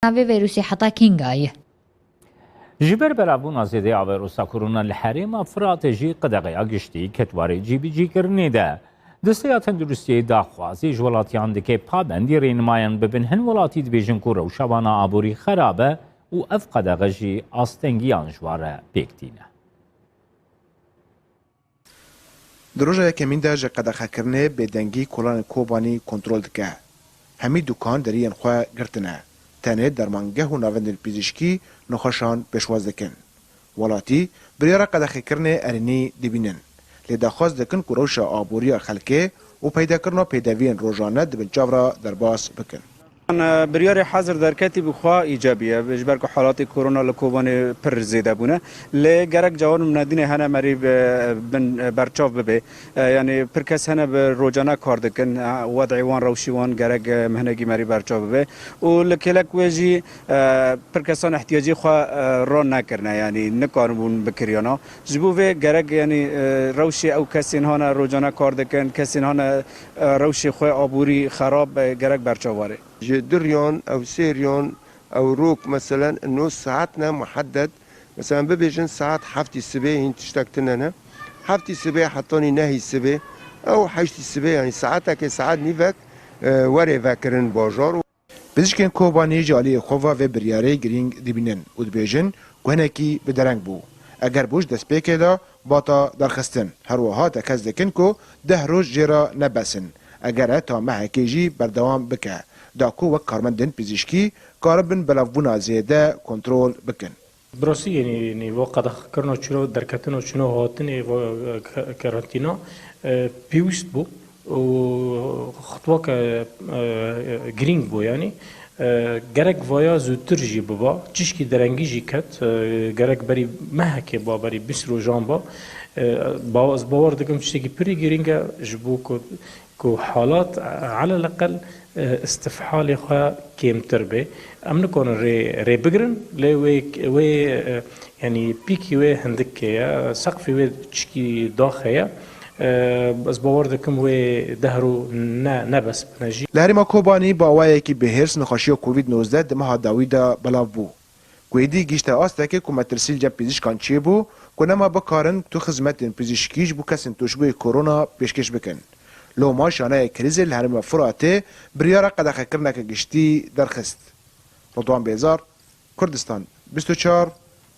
ناوی ویروسی حتا کینگایه جبر برابونا زیده آویروسا کرونا لحریم فرات جی قدقیا گشتی کتواری جی بی جی کرنی ده دستیا تندرستی داخوازی جولاتیان دکه پابندی رینمایان ببین هن ولاتی دبیجن کو روشوانا آبوری خرابه و اف قدقه جی آستنگیان جواره بیکتینه. دروژه یکمین ده جه قدقه کرنه بدنگی کلان کوبانی کنترل دکه. همی دکان دریان خواه گرتنه. تنه درمانگه و ناوندن پیزشکی نخوشان پشواز دکن. ولاتی بریاره قدقه کرنه ارینی دبینن. لداخواست دکن که روش آبوری خلکه و پیدا کرنا پیداوین روزانه دبن جاورا در باس بکن. بریار حاضر در کتی بخوا ایجابیه بجبر که حالات کرونا لکوبان پر زیاده بونه لگرک جوان منادین هنه مری بن برچاو ببه یعنی پر کس هنه به روزانه کار دکن وضعی وان روشی وان گرک مهنگی مری برچاو ببه و لکلک وجی پر کسان احتیاجی خوا ران نکرنه یعنی نکاربون بکریانا جبوه گرک یعنی روشی او کسین هنه روزانه کار دکن کسین هنه روشی خوا آبوری خراب گرک برچاواره دريون أو سيريون أو روك مثلا إنه ساعتنا محدد مثلا ببيجن ساعات حفتي السباع هين تشتكتنا حفتي السباع حطوني نهي السباع أو حاجتي السباع يعني ساعتك ساعات نيفك وري فاكرن باجار پزشکین کوبانی جالی خواه و بریاره گرینگ دبینن و دبیجن که هنکی بدرنگ بو. اگر بوش دست پیکه دا باتا درخستن. هر وها تکز دکن که 10 روز جیرا نبسن. اگر تا محکی جی بردوام بکه. داکو وک کارمندن پزشکی کاربن بلافبونا زیاده کنترل بکن. براسي يعني وقت كرنا شنو دركتنا شنو هاتني كارانتينا بيوست بو وخطوة جرينج بو يعني جرك فيا زوتر جي بابا تشكي درنجي جي كات جرك بري مهك با بري بسرو جامبا باز باور دكم تشتكي بري جرينجا جبو كو حالات على الأقل استفحال خوا كيم تربه امن كون ري بگرن لي وي يعني بيكي وي هندك يا سقف وي تشكي داخيا بس باور دكم وي دهرو نبس بنجي لهرما کوبانی با وایه کی به هرس نخاشی کووید 19 دمه داویدا بلاو بو کویدی گیشته آسته که کومترسیل جب پزشکان چی بو کنما بکارن تو خدمت پزشکیش بو کسن توشبه کرونا پیشکش بکن لو ما شانه کریز الهرم فراته بریاره قدقه کرنه که گشتی درخست. رضوان بیزار کردستان 24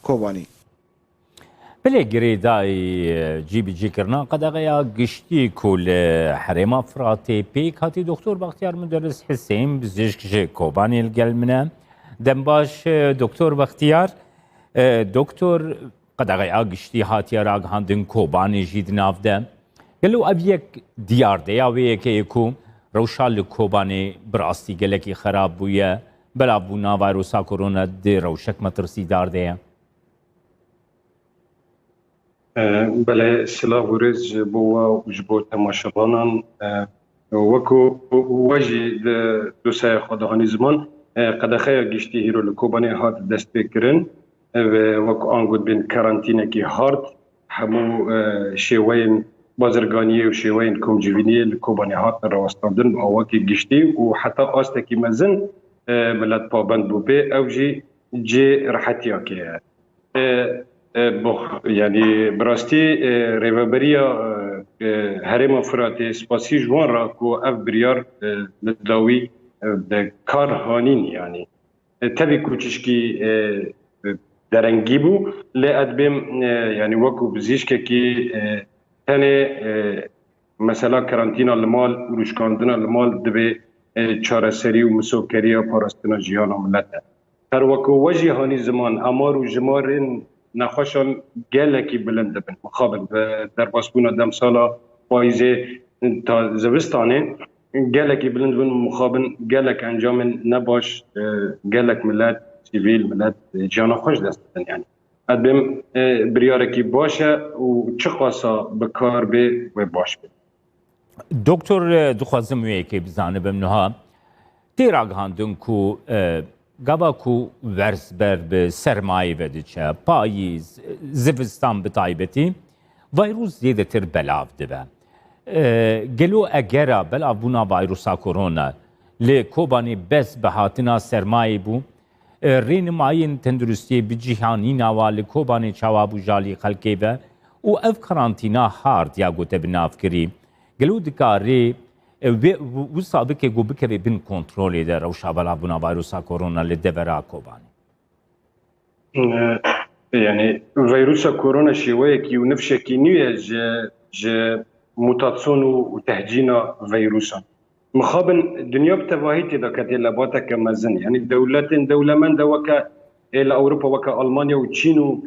کوبانی. بله گریدای جی بی جی کرنا قدقه یا گشتی کل حرم فراته پیک هاتی دکتر بختیار مدرس حسین بزشک کوبانی الگل منه دنباش دکتر بختیار دکتر قدقه یا گشتی هاتی راگ هندن کوبانی جید نافده گلو ابیک دیار دیا وی که کو روشال کوبانی براستی گلکی خراب بویه بلا بونا ویروسا کرونا دی روشک مترسی دار دیا بله سلاح ورز بوا وجبو تماشبانان وکو واجی دو سه خداهانی زمان قدخه گشتی هیرو لکوبانی هات دست بکرن و وکو آنگود بین کرانتینه کی هارد همو شیوین بازرگانی و شیوین کمجوینی لکوبانی هات رواستاندن با واقعی گشتی و حتی آسته که مزن ملت پابند بوده او جی راحتی ها که یعنی براستی ریوبریا هرم فراتی سپاسی جوان را که اف بریار لداوی به کار هانین یعنی تبی کوچشکی درنگی بو لعدبیم یعنی وکو بزیشکه که تنه مثلا کرانتینا المال روشکاندن المال دبی چارەسەری و مسۆکەریە پاراستنە ژیانە ملەتە هەر وەکو وەژی هانی زمان ئەمار و ژمارên نەخۆشان gelekî bilind dibin mixabin bi derbasbûna demsala payîzê ta zivistanê gelekî bilind bin mixabin gelek encamên nebaş gelek millet sivîl millet ciyana xweş dest didin yani edbêm biryarekî baş e û çi qasa bi kar bê wê baş bê. دکتر دخوازم وی که بزانه نها تیراگ هندون کو گابا کو ورس بر به سرمایه وده چه پاییز زوستان به تایبتی ویروس زیده تر بلاو ده گلو اگره بلاو بونا ویروسا کرونا لی کوبانی بس به هاتنا سرمایه بو رینمایین تندرستی بجیهانی نوال کوبانی چوابو جالی خلکی و اف کرانتینا هارد یا گوته بنافکری گلو دکاری و سابقه گو بکوی بین کنترولی در روشا بلا بنا ویروسا کرونا لدورا کوبانی يعني فيروس كورونا شوية ونفشكي نية ج موتاسيون وتهجينا فيروسا مخابن الدنيا بتواهيتي دا كتير لباتا كمزن يعني دولة من دوكا إلى أوروبا وكا ألمانيا وتشين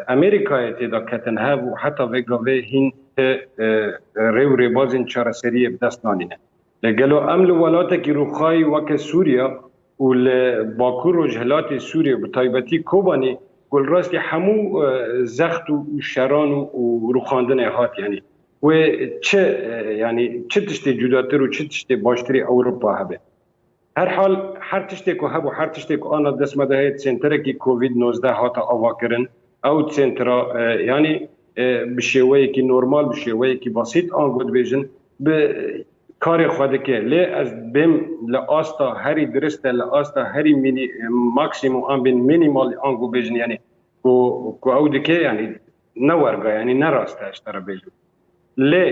أمريكا تدا كتنهاب وحتى فيغافي هين ريو ريبازين شارسرية بدستانينا لقالوا أمل ولاتا كي روخاي وكا سوريا والباكور وجهلات سوريا بطيبتي كوباني قل راسي حمو زخت وشران وروخاندن هات يعني و يعني تشتي جداتر وتشتي باشتري اوروبا هبه هر حال هر تشتي كو هبو هر تشتي كو انا دسمه ده سنتر كي كوفيد 19 هات اواكرن او سنتر يعني بشوي كي نورمال بشوي كي بسيط ان جود فيجن کار خود که لی از بیم لاستا هری درست لاستا هری مینی ماکسیموم آن بین مینیمال آنگو بیجن یعنی کو اودی که یعنی نورگا یعنی نراسته اشترا بیجن لی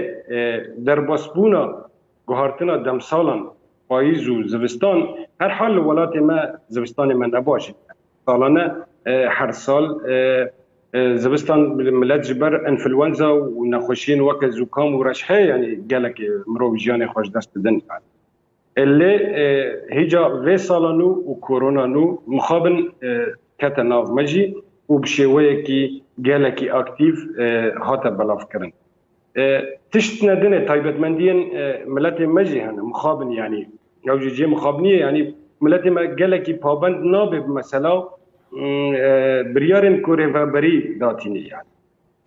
در بسپونا گهارتنا دم سالان پاییز و زوستان هر حال ولات ما زوستان من نباشید سالانه هر سال زبستان ملت جبر انفلونزا ونخوشين وك زكام ورشحه يعني قالك مروجيان خوش دست دن اللي هيجا في صالانو وكورونا نو مخابن كتناف مجي وبشويه كي قالك اكتيف هاتا بلاف كرن تشت ندنه تايبت مندين ملت مجي هنا مخابن يعني او جي مخابنيه يعني ملت ما قالك بابند نابب مثلا بریارن کوره و بری داتینی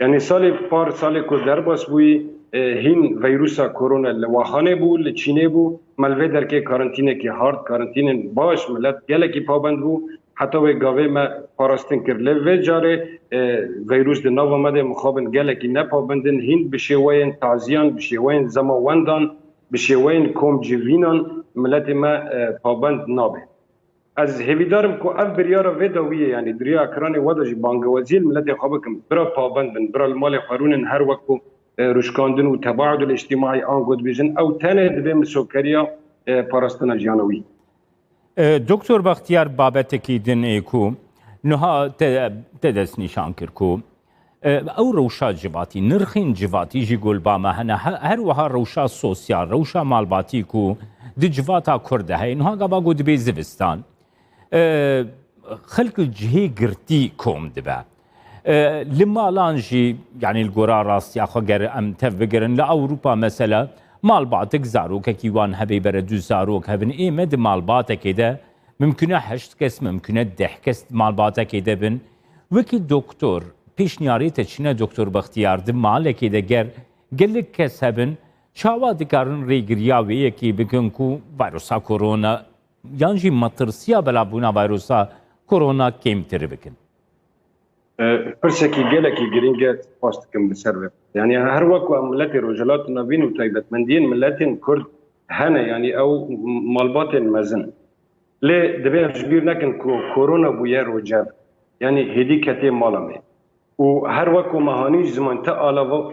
یعنی سال کو درباس بوی هین ویروسا کرونا لواخانه بو لچینه بو ملوه در که کارانتینه که هارد کارانتینن باش ملت گله کی پابند بو حتی و گاوه ما پاراستن کر لوه جاره ویروس ده نو آمده مخابن گله کی نپابندن هین بشوین تعزیان بشوین زماوندان بشوین کوم جوینان ملت ما پابند نابه از هیویدارم کو اف بریارا وداویه یعنی دریا اکران وداجی بانگوازیل ملت خوابکم برا پابند بن برا المال قارون هر وقت رشکاندن و تباعد الاجتماعی آنگود بیزن او تنه دبه مسوکریا پاراستنا جانوی دکتر بختیار بابت کی دن ایکو نها تدس نشان کرکو او روشا جواتی نرخین جواتی جی گل با مهنه هر وها روشا سوسیال روشا مالباتی کو دی جواتا کرده های نها گبا گود بی زوستان خلق الجهي قرتي كوم دبا لما لانجي يعني القرار راس يا خجر ام تفقرن لاوروبا مثلا مال بعضك زاروك كيوان هبي بردو زاروك هبن ايه مد مال بعضك كده ممكن هشت كس ممكن دح كس مال بعضك كده بن وكي دكتور پیش نیاریت چنه دکتر بختیار دم مال كده گر قلك كس هبن شاوا دكارن ريغرياوي يكي بكن كو فيروسا كورونا یانجی مترسیا بلا بونا ویروسا کرونا کم تر بکن پرسکی گلکی گرینگه پاست کم بسر یعنی هر وقت ملت رجالات نوین و طیبت مندین ملت کرد هنه یعنی او مالبات مزن لی دبیر جبیر نکن که کرونا بویه رجال یعنی هدی کتی مالمه و هر وقت مهانیج زمان تا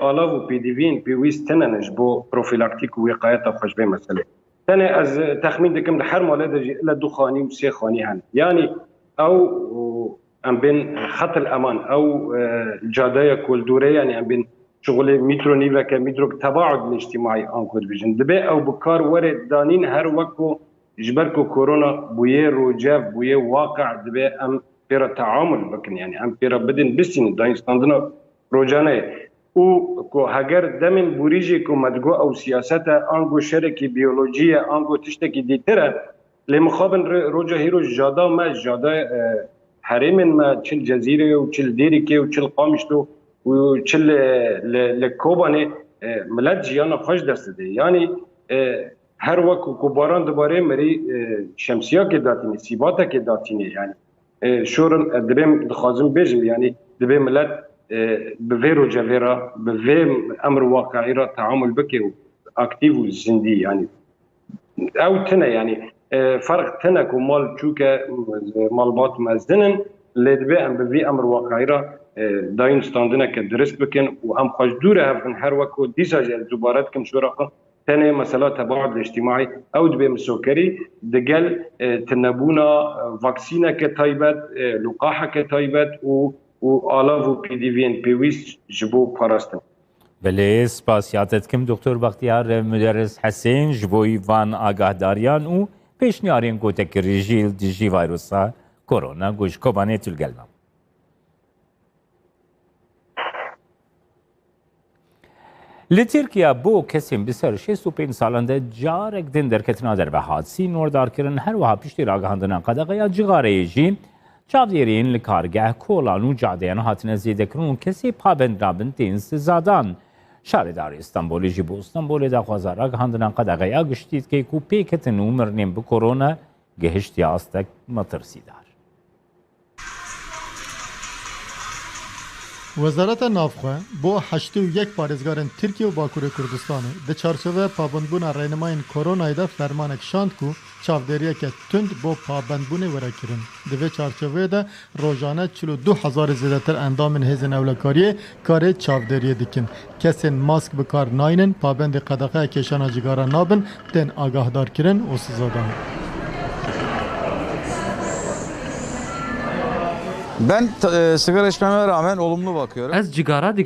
آلاو و پیدیوین پیویست تننش بو پروفیلاکتیک و وقایت خوش به مسئله أنا از تخمين دكم لحر ما لدى إلا دو خاني وسي خاني هن يعني أو أم بين خط الأمان أو جادايا كل دورية يعني أم بين شغل مترو نيفا كمترو تباعد الاجتماعي أنكود بيجن دبي أو بكار ورد دانين هر وقت جبركو كورونا بويه روجاف بويه واقع دبي أم بيرا تعامل بكن يعني أم بيرا بدن بسين داين ستاندنا روجانه او کو هگر دمن بوریجی کو مدگو او سیاست آنگو شرکی بیولوژی آنگو تشتکی دیتره لمخابن روجا هیرو جادا ما جادا حریم ما چل جزیره و چل دیریکی و چل قامشتو و چل لکوبانه ملت جیانا خوش دست ده یعنی هر وقت کو باران دوباره مری شمسیا که داتینه سیباتا که داتینه یعنی شورن دبیم دخوازم بیجم یعنی دبیم ملت بفي روجافيرا بفي امر واقعي را تعامل بكي اكتيف وزندي يعني او تنا يعني فرق تنك ومال تشوكا مالبات مزنن لدبي ام بفي امر واقعي داين ستاندنا كدرست بكن وام خوش دوره هفن هر وكو ديسا زبارات كم شورقه تاني مسألة تباعد الاجتماعي او دبي مسوكري دقل تنبونا فاكسينا كتايبات لقاحة كتايبات وآلاف و پی دی وین پیویست جبو پاراستن. بله سپاسیاتت کم دکتر بختیار مدرس حسین جبوی وان آگاهداریان و پیشنیارین گوتک رژیل دیجی ویروسا کرونا گوش کوبانه تلگلمم. لترکیا بو کسیم بسر 65 سالنده جارک دن درکتنا در به حادثی نوردار کرن هر وها پشتی راگهاندنا قدقه یا جغاره جی چاودێرین لە کارگەه کۆڵان و جادەیان هاتنە زێدەکردن و کەسێ پابند رابن تێن سزادان. شارێداری ئیستانبولیژی بۆ ئیستانبولێ داخوازە ڕاگەهاندنا قەدەغەیە گشتیتکەیک و پێکەتن و مرنێن بە کۆرۆنە گەهشتی ئاستەک مەترسیدار. وزارت نافخه با 81 پارێزگارên Tirkiye û Bakurê Kurdistanê di çarşeve pabendbûna rênimayên Koronayê de fermanek şand ku çavderiyeke tund bo pabendbûnê were kirin. Di vê çarşeveyê de rojane 42,000 zêdetir endamên hêzên ewlekariyê karê çavderiyê dikin. Kesên mask bi kar nayînin, pabendê qedexeya kêşana cigara nabin, tên agahdar kirin û sizadan. Ben sigara içmeme rağmen olumlu bakıyorum. Ez cigara